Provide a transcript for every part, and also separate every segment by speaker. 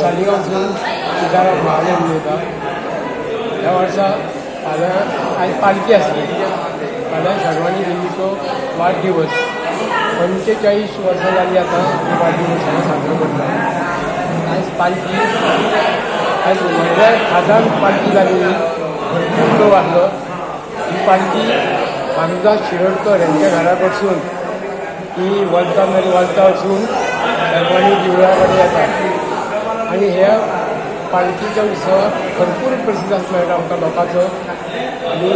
Speaker 1: सालिगांवसून सिद्धाराम महाले उलयता. ह्या वर्सा फाल्यां आयज पालखी आसली. फाल्यां शर्वाणी देवीचो वाडदिवस. 45 वर्सां जालीं आतां वाडदिवस साजरो करता. आयज पालखी आयज व्हडल्या खाजान पालखी जाली. भरपूर लोक आसलो. ही पालखी मारुजा शिरोडकर यांच्या घरा कडसून ही वलता मेरेन वलता वचून शर्वाणी देवळा कडेन येता. आनी ह्या पालखीच्या उत्सवाक भरपूर प्रतिसाद मेळटा आमकां लोकांचो. आनी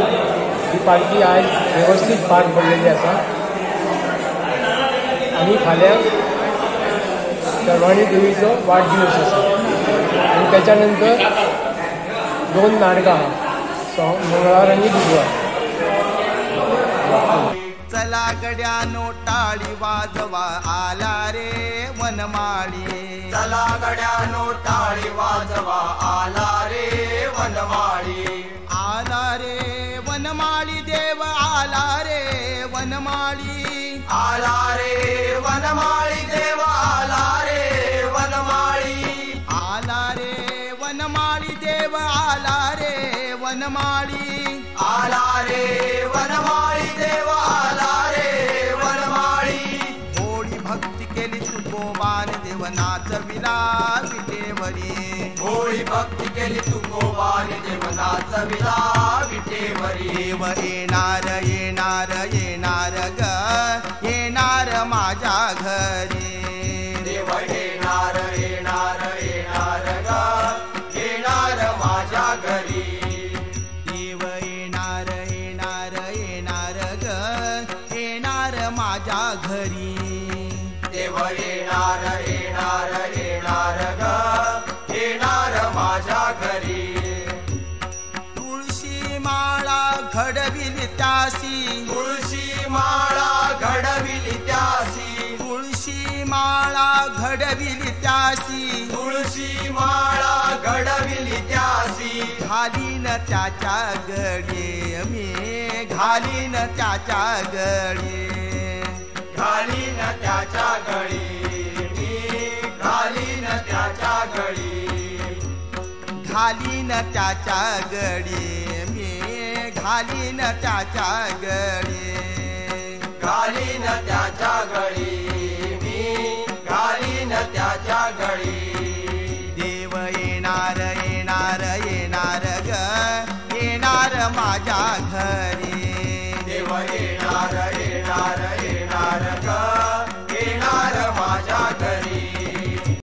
Speaker 1: ही पालखी आयज वेवस्थीत पार पडलेली आसा. आनी फाल्यां शर्वाणी देवीचो वाडदिवस आसा. आनी तेच्या नंतर 2 नाटकां आहा, मंगळार आनी बुधवार.
Speaker 2: चला गड्यानो टाळी वाजवा आला रे वनमाळी.
Speaker 3: चला गड्यानो टाळी वाजवा आला रे वनमाळी.
Speaker 2: आला रे वनमाळी देव आला रे वनमाळी.
Speaker 3: आला रे वनमाळी देव आला रे वनमाळी.
Speaker 2: आला रे वनमाळी देव आला रे वनमाळी.
Speaker 3: आला रे वनमाळी देव आला रे वनमाळी.
Speaker 2: होळी भक्ती केली तुकोबान देव नाचविला विटेवरी.
Speaker 3: होळी भक्ती केली तुकोबान देव नाचविला विटेवरी.
Speaker 2: देव येणार येणार येणार ग येणार माझ्या घरी.
Speaker 3: देव येणार येणार येणार ग येणार माझ्या घरी.
Speaker 2: देव येणार येणार येणार ग येणार माझ्या घरी.
Speaker 3: देव येणार येणार येणार ग येणार माझ्या घरी.
Speaker 2: तुळशी माळा घडविली त्यासी.
Speaker 3: तुळशी माळा घडविली त्यासी.
Speaker 2: तुळशी माळा घडविली त्यासी.
Speaker 3: तुळशी माळा घडविली त्यासी.
Speaker 2: घालीन त्याच्या गडी मी घालीन त्याच्या गडी.
Speaker 3: घालीन त्याच्या गळी मी घालीन त्याच्या गळी.
Speaker 2: घालीन त्याच्या गडी मी घालीन त्याच्या गडी.
Speaker 3: घालीन त्याच्या गळी मी घालीन